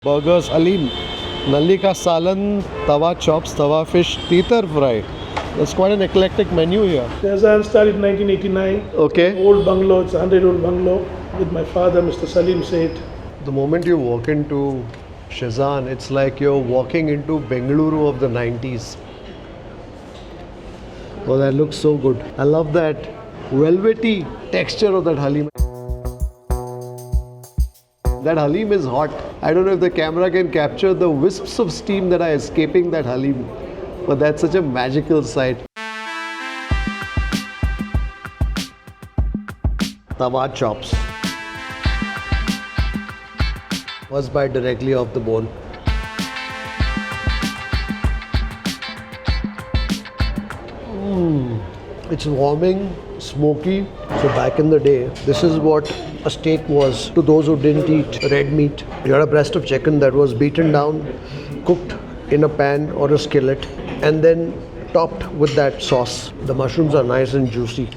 Burgers, Haleem, Nalli ka salan, Tava Chops, Tava Fish, Teetar Fry. That's quite an eclectic menu here. Shezan started in 1989. Okay. Old bungalow, it's a 100-year-old bungalow with my father, Mr. Saleem Sait. The moment you walk into Shezan, it's like you're walking into Bengaluru of the 90s. Oh, that looks so good. I love that velvety texture of that Haleem. That Haleem is hot. I don't know if the camera can capture the wisps of steam that are escaping that Haleem, but that's such a magical sight. Tava chops. First bite directly off the bone. It's warming, smoky. So back in the day, this is what a steak was to those who didn't eat red meat. You had a breast of chicken that was beaten down, cooked in a pan or a skillet, and then topped with that sauce. The mushrooms are nice and juicy.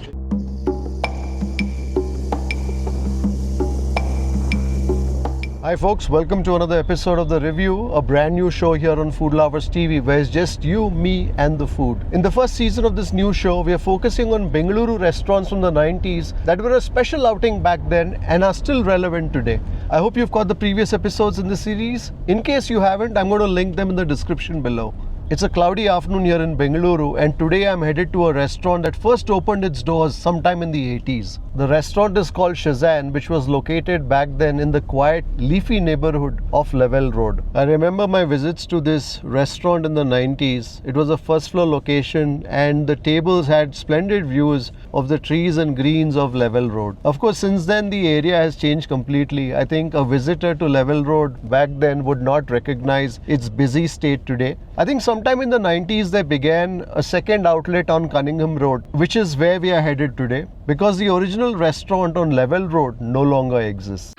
Hi folks, welcome to another episode of The Review, a brand new show here on Food Lovers TV where it's just you, me and the food. In the first season of this new show, we are focusing on Bengaluru restaurants from the 90s that were a special outing back then and are still relevant today. I hope you've caught the previous episodes in the series. In case you haven't, I'm going to link them in the description below. It's a cloudy afternoon here in Bengaluru, and today I'm headed to a restaurant that first opened its doors sometime in the 80s. The restaurant is called Shezan, which was located back then in the quiet, leafy neighborhood of Lavelle Road. I remember my visits to this restaurant in the 90s. It was a first floor location and the tables had splendid views of the trees and greens of Lavelle Road. Of course, since then the area has changed completely. I think a visitor to Lavelle Road back then would not recognize its busy state today. I think sometime in the 90s they began a second outlet on Cunningham Road, which is where we are headed today, because the original restaurant on Lavelle Road no longer exists.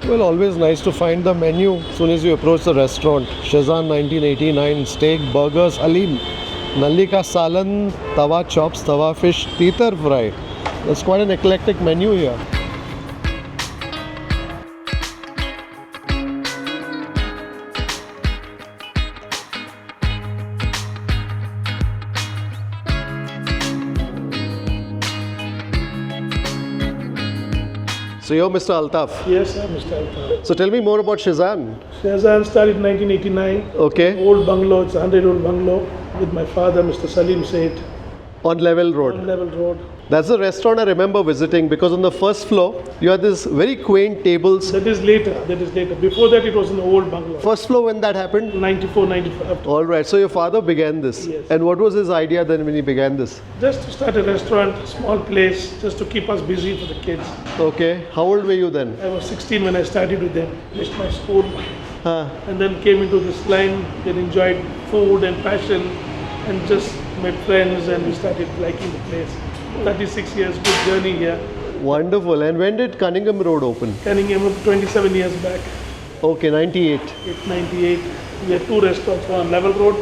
Well, always nice to find the menu as soon as you approach the restaurant. Shezan 1989, steak, burgers, Haleem, Nalli ka salan, Tava Chops, Tava Fish, Teetar Fry. That's quite an eclectic menu here. So you're Mr. Altaf. Yes, I'm Mr. Altaf. So tell me more about Shezan. Shezan started in 1989. Okay. Old bungalow, it's a 100-year-old bungalow with my father, Mr. Saleem Sait. On Lavelle Road. On Lavelle Road. That's the restaurant I remember visiting, because on the first floor you had this very quaint tables. That is later. Before that it was an old bungalow. First floor when that happened? 94, 95. All right. So your father began this. Yes. And what was his idea then when he began this? Just to start a restaurant, small place, just to keep us busy for the kids. Okay. How old were you then? I was 16 when I started with them. Finished my school. Huh. And then came into this line, then enjoyed food and passion and just met friends and we started liking the place. 36 years, good journey here. Wonderful. And when did Cunningham Road open? Cunningham, 27 years back. Okay, 98. It's 98. We had two restaurants, one Lavelle Road,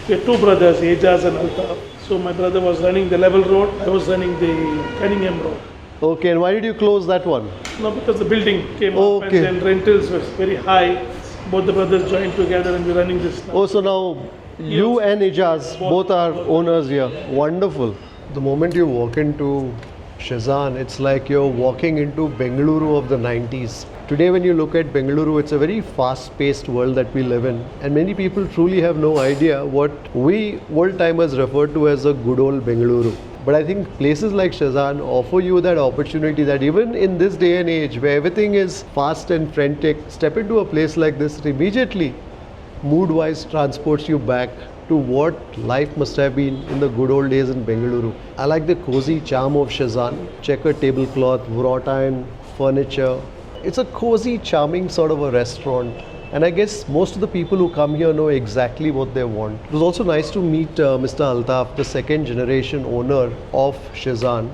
we had two brothers, Ejaz and Altaf. So my brother was running the Lavelle Road, I was running the Cunningham Road. Okay, and why did you close that one? No, because the building came up and then rentals was very high. Both the brothers joined together and we're running this now. Oh, so now you and Ijaz both are owners here. Wonderful. The moment you walk into Shezan, it's like you're walking into Bengaluru of the 90s. Today when you look at Bengaluru, it's a very fast-paced world that we live in. And many people truly have no idea what we old-timers refer to as a good old Bengaluru. But I think places like Shezan offer you that opportunity that even in this day and age where everything is fast and frantic, step into a place like this, it immediately, mood-wise, transports you back to what life must have been in the good old days in Bengaluru. I like the cozy charm of Shezan. Checkered tablecloth, wrought iron furniture. It's a cozy, charming sort of a restaurant. And I guess most of the people who come here know exactly what they want. It was also nice to meet Mr. Altaf, the second generation owner of Shezan,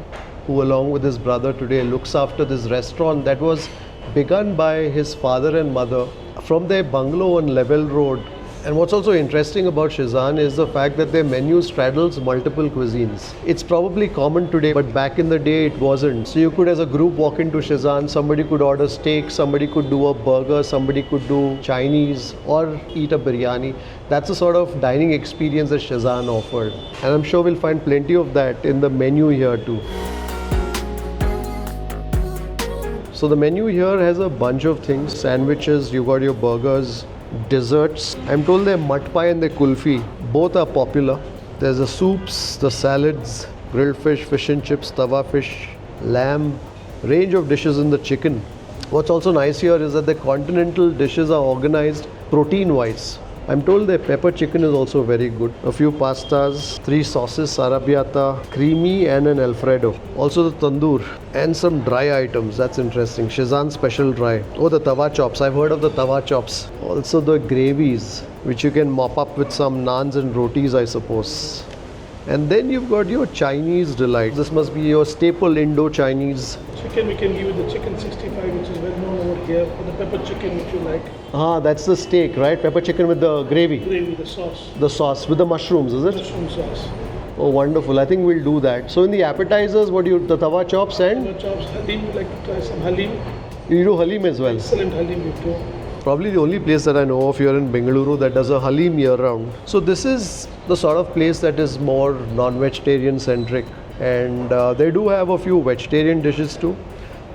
who along with his brother today looks after this restaurant that was begun by his father and mother from their bungalow on Lavelle Road. And what's also interesting about Shezan is the fact that their menu straddles multiple cuisines. It's probably common today, but back in the day it wasn't. So you could as a group walk into Shezan, somebody could order steak, somebody could do a burger, somebody could do Chinese or eat a biryani. That's the sort of dining experience that Shezan offered. And I'm sure we'll find plenty of that in the menu here too. So the menu here has a bunch of things. Sandwiches, you got your burgers, desserts. I'm told their mud pie and their kulfi both are popular. There's the soups, the salads, grilled fish, fish and chips, tawa fish, lamb, range of dishes in the chicken. What's also nice here is that the continental dishes are organized protein wise. I'm told their pepper chicken is also very good. A few pastas, 3 sauces, arrabbiata, creamy and an alfredo. Also the tandoor and some dry items. That's interesting. Shezan special dry. Oh, the tawa chops. I've heard of the tawa chops. Also the gravies, which you can mop up with some naans and rotis, I suppose. And then you've got your Chinese delight. This must be your staple Indo-Chinese. Chicken, we can give you the chicken 65, which is well known over here, or the pepper chicken, which you like. Ah, that's the steak, right? Pepper chicken with the gravy. Gravy, the sauce. The sauce with the mushrooms, is it? Mushroom sauce. Oh, wonderful. I think we'll do that. So in the appetizers, what do you, the tawa chops and? Tawa chops, Haleem, would like to try some Haleem. You do Haleem as well? Excellent Haleem we do. Probably the only place that I know of here in Bengaluru that does a Haleem year round. So this is the sort of place that is more non-vegetarian centric. And they do have a few vegetarian dishes too.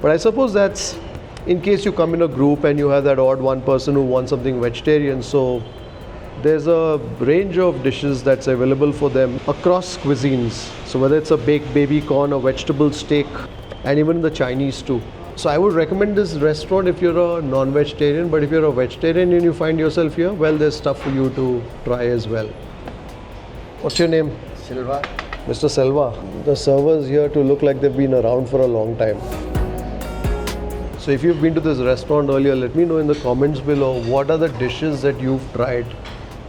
But I suppose that's in case you come in a group and you have that odd one person who wants something vegetarian. So there's a range of dishes that's available for them across cuisines. So whether it's a baked baby corn, a vegetable steak, and even the Chinese too. So I would recommend this restaurant if you're a non-vegetarian, but if you're a vegetarian and you find yourself here, well, there's stuff for you to try as well. What's your name? Silva. Mr. Selva. The servers here to look like they've been around for a long time. So if you've been to this restaurant earlier, let me know in the comments below what are the dishes that you've tried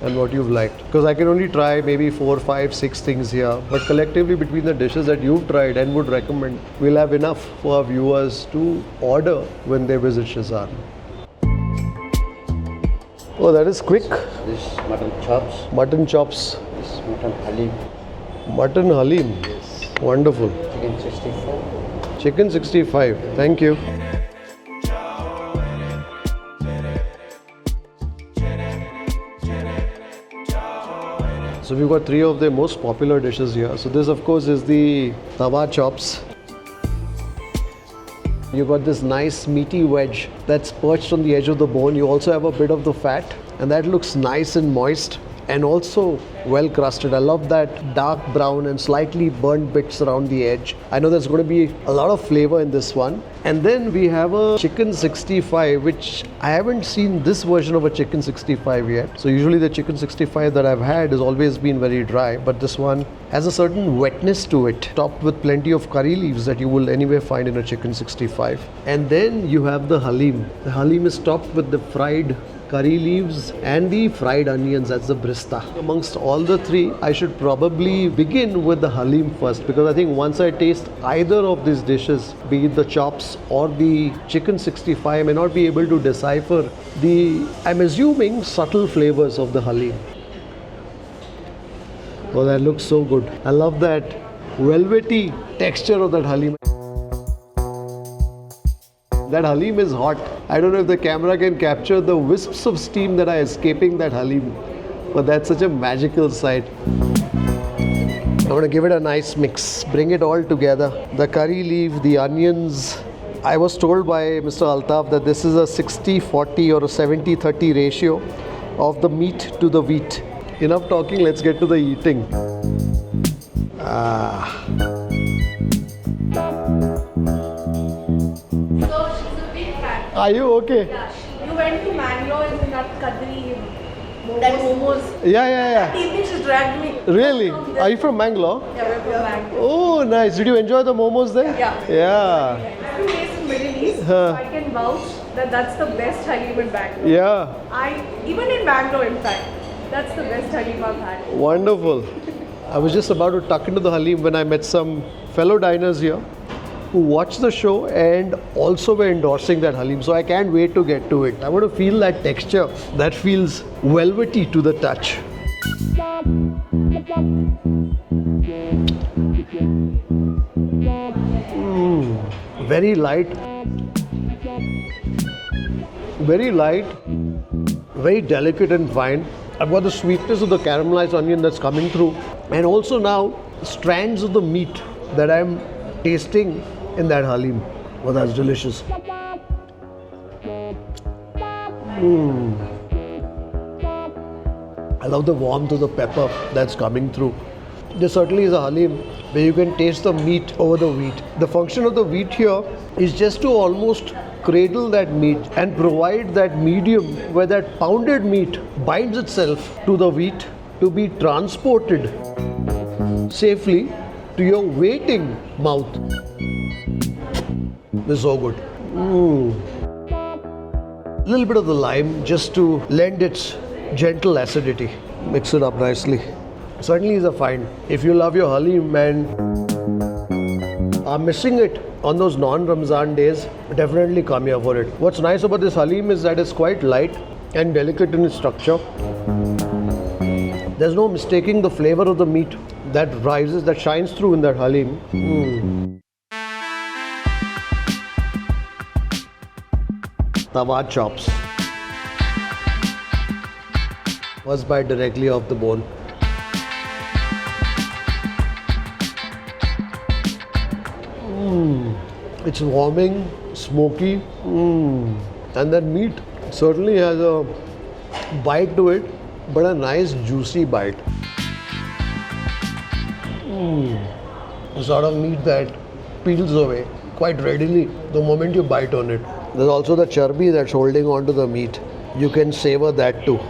and what you've liked. Because I can only try maybe 4, 5, 6 things here. But collectively between the dishes that you've tried and would recommend, we'll have enough for our viewers to order when they visit Shezan. Oh, that is quick. This is mutton chops. Mutton chops. This is mutton halim. Mutton halim. Yes. Wonderful. Chicken 65. Chicken 65. Thank you. So we've got 3 of the most popular dishes here. So this of course is the tawa chops. You got this nice meaty wedge that's perched on the edge of the bone. You also have a bit of the fat and that looks nice and moist and also well crusted. I love that dark brown and slightly burnt bits around the edge. I know there's going to be a lot of flavor in this one. And then we have a chicken 65, which I haven't seen this version of a chicken 65 yet. So usually the chicken 65 that I've had has always been very dry, but this one has a certain wetness to it, topped with plenty of curry leaves that you will anyway find in a chicken 65. And then you have the halim. The halim is topped with the fried curry leaves and the fried onions, that's the brista. Amongst all the 3, I should probably begin with the halim first, because I think once I taste either of these dishes, be it the chops or the chicken 65, I may not be able to decipher the, I'm assuming, subtle flavors of the halim. Oh, that looks so good. I love that velvety texture of that halim. That halim is hot. I don't know if the camera can capture the wisps of steam that are escaping that halim, but that's such a magical sight. I'm going to give it a nice mix, bring it all together. The curry leaf, the onions. I was told by Mr. Altaf that this is a 60-40 or a 70-30 ratio of the meat to the wheat. Enough talking, let's get to the eating. Are you okay? Yeah. You went to Mangalore and got kadri, that momos. Yeah. That evening she dragged me. Really? Are you from Bangalore? Yeah, we're from Bangalore. Oh, nice. Did you enjoy the momos there? Yeah. Yeah. Have you tasted Middle East? so I can vouch that that's the best Haleem in Bangalore. Yeah, Even in Bangalore, in fact, that's the best Haleem I've had. wonderful. I was just about to tuck into the Haleem when I met some fellow diners here who watched the show and also were endorsing that Haleem. So I can't wait to get to it. I want to feel that texture that feels velvety to the touch. Very light, very delicate and fine. I've got the sweetness of the caramelized onion that's coming through, and also now strands of the meat that I'm tasting in that Haleem. Oh, that's delicious. I love the warmth of the pepper that's coming through. There certainly is a Haleem where you can taste the meat over the wheat. The function of the wheat here is just to almost cradle that meat and provide that medium where that pounded meat binds itself to the wheat to be transported safely to your waiting mouth. This is so good. A little bit of the lime just to lend its gentle acidity. Mix it up nicely. Certainly is a find. If you love your Haleem and are missing it on those non-Ramzan days, definitely come here for it. What's nice about this Haleem is that it's quite light and delicate in its structure. There's no mistaking the flavor of the meat that rises, that shines through in that Haleem. Tava chops. First bite directly off the bone. It's warming, smoky, and that meat certainly has a bite to it, but a nice juicy bite. The sort of meat that peels away quite readily the moment you bite on it. There's also the charbi that's holding on to the meat. You can savor that too.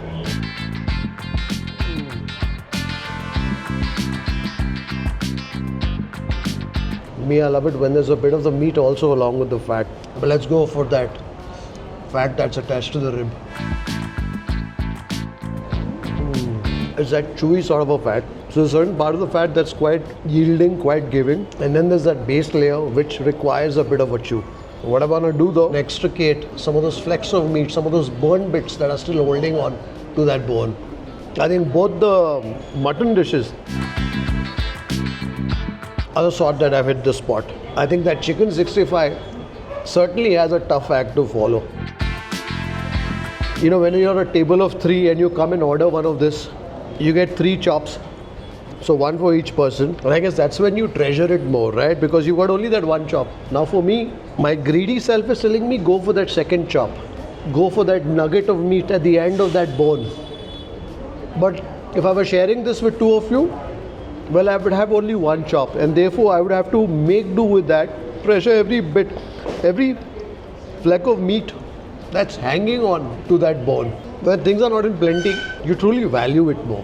Me, I love it when there's a bit of the meat also along with the fat. But let's go for that fat that's attached to the rib. It's that chewy sort of a fat. So there's a certain part of the fat that's quite yielding, quite giving. And then there's that base layer which requires a bit of a chew. What I want to do though, extricate some of those flecks of meat, some of those burnt bits that are still holding on to that bone. I think both the mutton dishes are the sort that I've hit the spot. I think that chicken 65 certainly has a tough act to follow. You know, when you're at a table of 3 and you come and order one of this, you get 3 chops. So one for each person. And I guess that's when you treasure it more, right? Because you got only that one chop. Now for me, my greedy self is telling me go for that second chop. Go for that nugget of meat at the end of that bone. But if I were sharing this with 2 of you, well, I would have only one chop, and therefore I would have to make do with that, treasure every bit, every fleck of meat that's hanging on to that bone. When things are not in plenty, you truly value it more.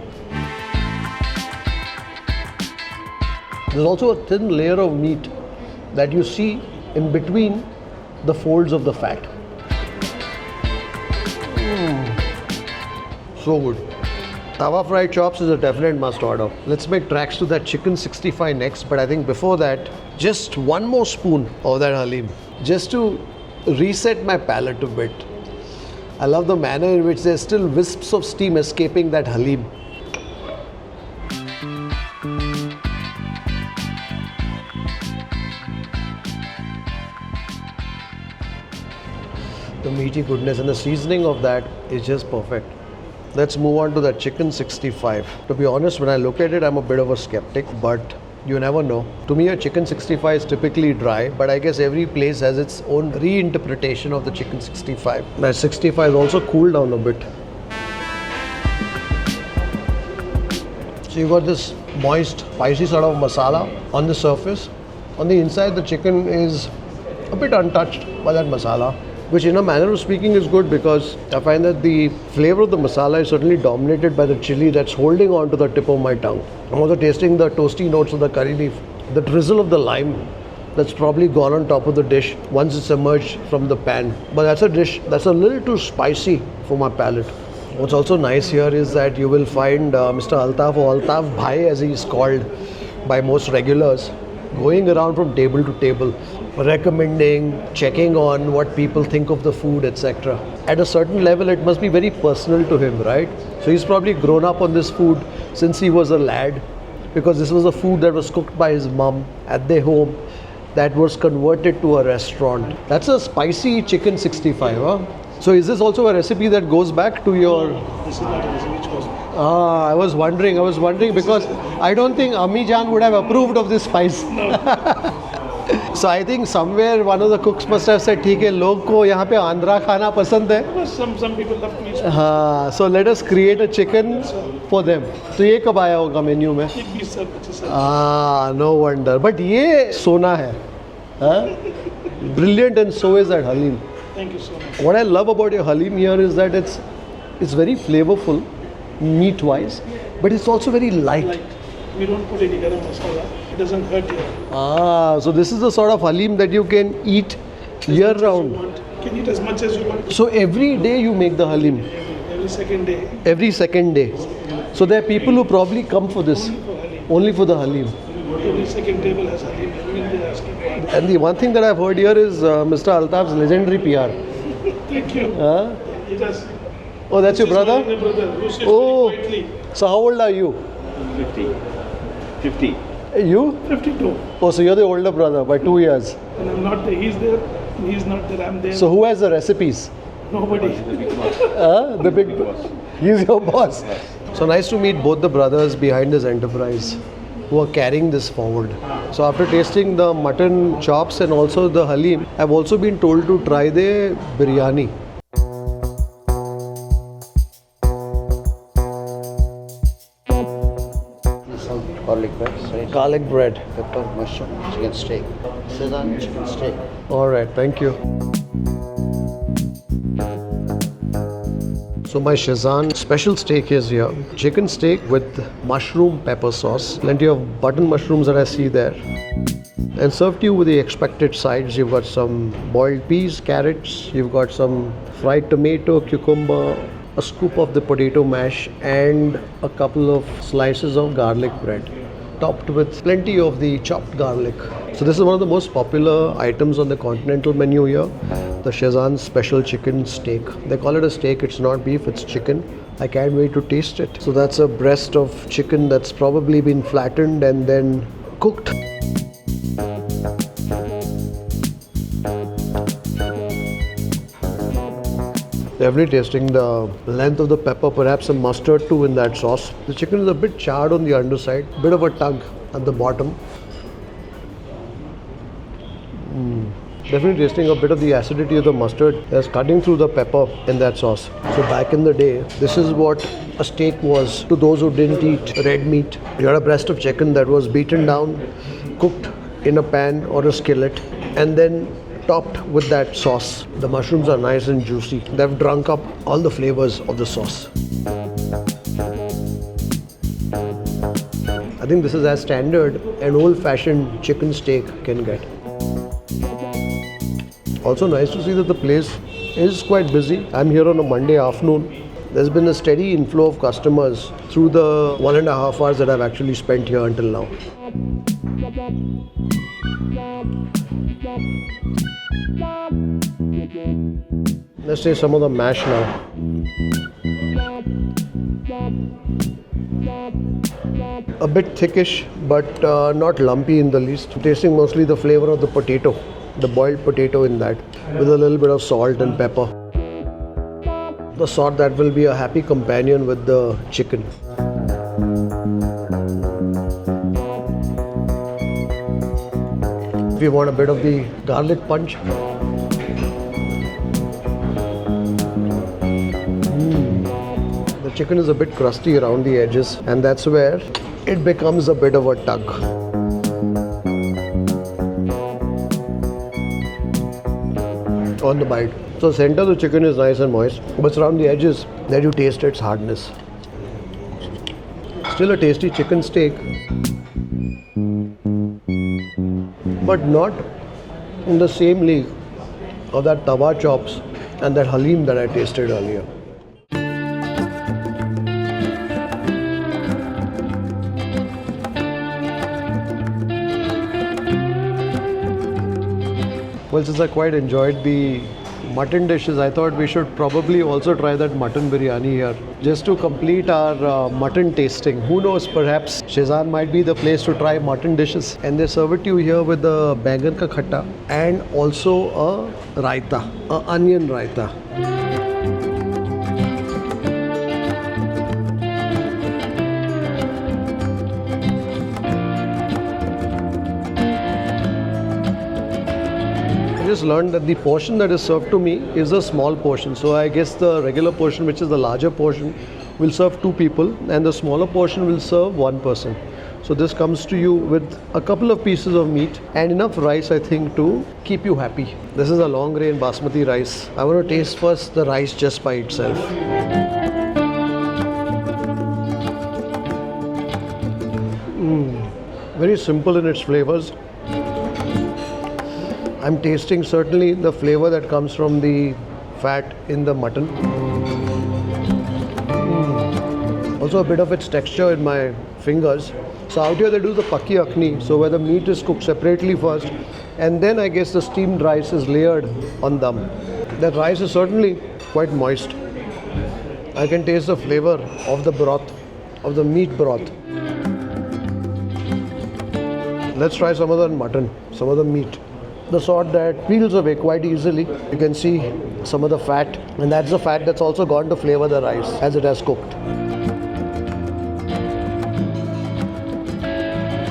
There's also a thin layer of meat that you see in between the folds of the fat. So good. Tawa fried chops is a definite must order. Let's make tracks to that chicken 65 next, but I think before that, just one more spoon of that Haleem, just to reset my palate a bit. I love the manner in which there's still wisps of steam escaping that Haleem. The meaty goodness and the seasoning of that is just perfect. Let's move on to that chicken 65. To be honest, when I look at it, I'm a bit of a skeptic, but you never know. To me, a chicken 65 is typically dry, but I guess every place has its own reinterpretation of the chicken 65. That 65 is also cooled down a bit. So you got this moist, spicy sort of masala on the surface. On the inside, the chicken is a bit untouched by that masala, which in a manner of speaking is good because I find that the flavor of the masala is certainly dominated by the chili that's holding on to the tip of my tongue. I'm also tasting the toasty notes of the curry leaf, the drizzle of the lime that's probably gone on top of the dish once it's emerged from the pan. But that's a dish that's a little too spicy for my palate. What's also nice here is that you will find Mr. Altaf, or Altaf Bhai as he is called by most regulars, going around from table to table, recommending, checking on what people think of the food, etc. At a certain level, it must be very personal to him, right? So he's probably grown up on this food since he was a lad, because this was a food that was cooked by his mum at their home that was converted to a restaurant. That's a spicy chicken 65, huh? So is this also a recipe that goes back to your... This is not a recipe which goes. I was wondering because I don't think Ammi Jan would have approved of this spice. So I think somewhere one of the cooks must have said, ठीक है, लोग को यहाँ पे आंध्रा खाना पसंद है. Some people love to eat. हाँ, so let us create a chicken for them. तो ये कब आया होगा मेन्यू में? It be served. No wonder. But ये सोना है. हाँ? Brilliant, and so is that Haleem. Thank you so much. What I love about your Haleem here is that it's very flavorful, meat-wise, but it's also very light. Like, we don't put any garam masala. It doesn't hurt you. So this is the sort of Haleem that you can eat year round. You can eat as much as you want. So every day you make the Haleem? Every second day. Every second day. So there are people who probably come for this. Only for the Haleem. Every second table has Haleem. They're asking for it. And the one thing that I've heard here is Mr. Altaf's legendary PR. Thank you. He does. Oh, that's your This is brother? my brother who sits Oh. very quietly. So how old are you? 50. You? 52. Oh, so you're the older brother by 2 years. And I'm not there. He's there. And he's not there. I'm there. So who has the recipes? Nobody. The big boss. He's your boss. So nice to meet both the brothers behind this enterprise who are carrying this forward. So after tasting the mutton chops and also the Haleem, I've also been told to try the biryani. Garlic bread, rice, Garlic bread. pepper, mushroom, chicken steak. Shezan chicken steak. Alright, thank you. So my Shezan special steak is here. Chicken steak with mushroom pepper sauce. Plenty of button mushrooms that I see there. And served to you with the expected sides. You've got some boiled peas, carrots. You've got some fried tomato, cucumber, a scoop of the potato mash, and a couple of slices of garlic bread, topped with plenty of the chopped garlic. So this is one of the most popular items on the Continental menu here, the Shezan special chicken steak. They call it a steak, it's not beef, it's chicken. I can't wait to taste it. So that's a breast of chicken that's probably been flattened and then cooked. Definitely tasting the length of the pepper, perhaps some mustard too in that sauce. The chicken is a bit charred on the underside, bit of a tug at the bottom. Definitely tasting a bit of the acidity of the mustard that's cutting through the pepper in that sauce. So back in the day, this is what a steak was to those who didn't eat red meat. You had a breast of chicken that was beaten down, cooked in a pan or a skillet, and then topped with that sauce. The mushrooms are nice and juicy. They've drunk up all the flavors of the sauce. I think this is as standard an old-fashioned chicken steak can get. Also nice to see that the place is quite busy. I'm here on a Monday afternoon. There's been a steady inflow of customers through the 1.5 hours that I've actually spent here until now. Let's taste some of the mash now. A bit thickish, but not lumpy in the least. Tasting mostly the flavor of the potato, the boiled potato in that, with a little bit of salt and pepper. The sort that will be a happy companion with the chicken. If you want a bit of the garlic punch. The chicken is a bit crusty around the edges, and that's where it becomes a bit of a tug. On the bite. So center of the chicken is nice and moist, but it's around the edges that you taste its hardness. Still a tasty chicken steak. but not in the same league of that Tava Chops and that Haleem that I tasted earlier. Well, since I quite enjoyed the mutton dishes, I thought we should probably also try that mutton biryani here, just to complete our mutton tasting. Who knows, perhaps Shezan might be the place to try mutton dishes. And they serve it to you here with the bangan ka khatta and also a raita, a onion raita. I just learned that the portion that is served to me is a small portion. So I guess the regular portion, which is the larger portion, will serve 2 people and the smaller portion will serve 1 person. So this comes to you with a couple of pieces of meat and enough rice, I think, to keep you happy. This is a long grain basmati rice. I want to taste first the rice just by itself. Very simple in its flavors. I'm tasting certainly the flavor that comes from the fat in the mutton. Also a bit of its texture in my fingers. So out here they do the pakki akhni, so where the meat is cooked separately first and then I guess the steamed rice is layered on them. That rice is certainly quite moist. I can taste the flavor of the broth, of the meat broth. Let's try some of the mutton, some of the meat. The sort that peels away quite easily. You can see some of the fat, and that's the fat that's also gone to flavor the rice as it has cooked.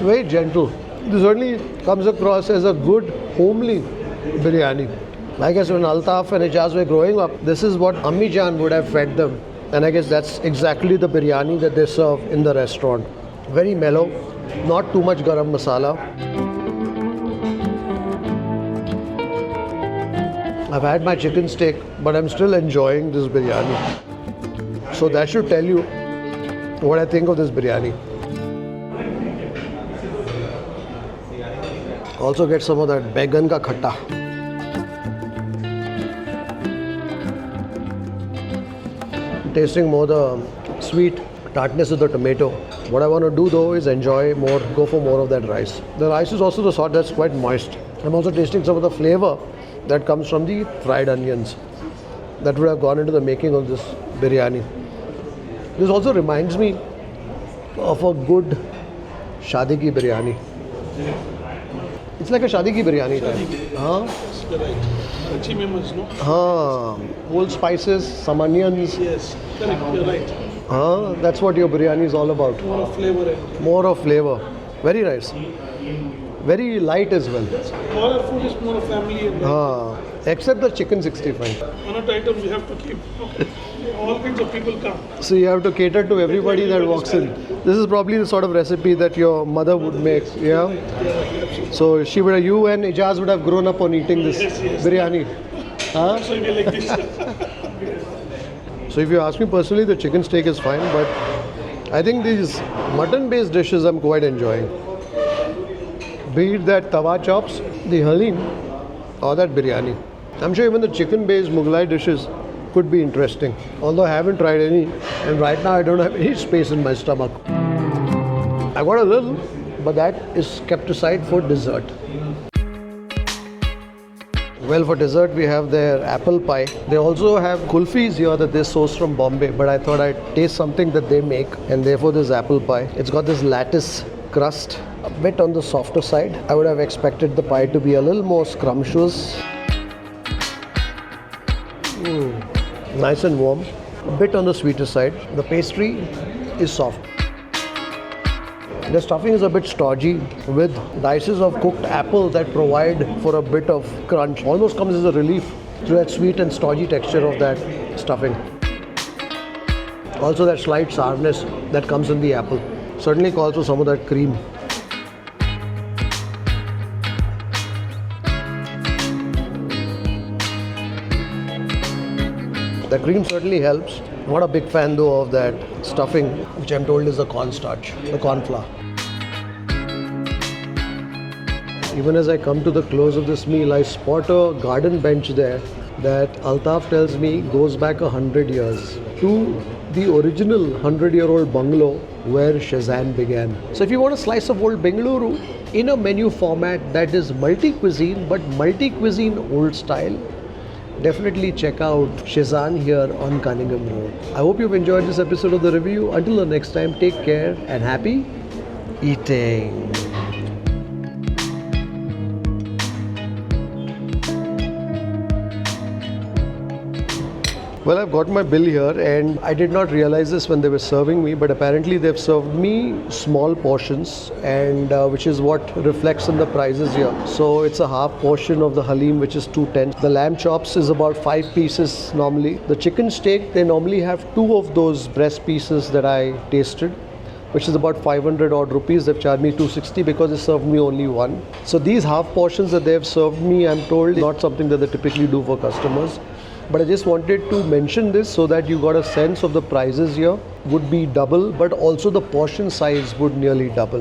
Very gentle. This certainly comes across as a good homely biryani. I guess when Altaf and Ijaz were growing up, this is what Ammi Jan would have fed them. And I guess that's exactly the biryani that they serve in the restaurant. Very mellow, not too much garam masala. I've had my chicken steak, but I'm still enjoying this biryani. So that should tell you what I think of this biryani. Also get some of that bangan ka khatta. Tasting more the sweet tartness of the tomato. What I want to do though is enjoy more, go for more of that rice. The rice is also the sort that's quite moist. I'm also tasting some of the flavor that comes from the fried onions that would have gone into the making of this biryani. This also reminds me of a good shadi ki biryani. It's like a shadi ki biryani type. Whole spices, some onions. Yes, correct, you're right. That's what your biryani is all about. More of flavor. More of flavor. Very nice. Very light as well. All our food is more family. Except the chicken 65. One of the items we have to keep. All kinds of people come. So you have to cater to everybody that walks in. This is probably the sort of recipe that your mother would make, yeah? So she would have, you and Ijaz would have grown up on eating this biryani. So we like this. So if you ask me personally, the chicken steak is fine, but I think these mutton-based dishes I'm quite enjoying. Be it that Tava Chops, the Haleem, or that biryani. I'm sure even the chicken-based Mughlai dishes could be interesting. Although I haven't tried any, and right now I don't have any space in my stomach. I got a little, but that is kept aside for dessert. Well, for dessert we have their apple pie. They also have kulfis here that they source from Bombay, but I thought I'd taste something that they make, and therefore this apple pie. It's got this lattice crust, a bit on the softer side. I would have expected the pie to be a little more scrumptious. Nice and warm, a bit on the sweeter side. The pastry is soft. The stuffing is a bit stodgy with dices of cooked apple that provide for a bit of crunch. Almost comes as a relief to that sweet and stodgy texture of that stuffing. Also that slight sourness that comes in the apple. Certainly calls for some of that cream. The cream certainly helps. I'm not a big fan though of that stuffing, which I'm told is the cornstarch, the corn flour. Even as I come to the close of this meal, I spot a garden bench there that Altaf tells me goes back 100 years to the original 100-year-old bungalow where Shezan began. So if you want a slice of old Bengaluru in a menu format that is multi-cuisine but multi-cuisine old style, definitely check out Shezan here on Cunningham Road. I hope you've enjoyed this episode of the review. Until the next time, take care and happy eating. Well, I've got my bill here and I did not realize this when they were serving me, but apparently they've served me small portions, and which is what reflects in the prices here. So it's a half portion of the Haleem, which is 210. The lamb chops is about 5 pieces normally. The chicken steak, they normally have 2 of those breast pieces that I tasted, which is about 500 odd rupees. They've charged me 260 because they served me only 1. So these half portions that they've served me, I'm told, is not something that they typically do for customers. But I just wanted to mention this so that you got a sense of the prices here would be double, but also the portion size would nearly double.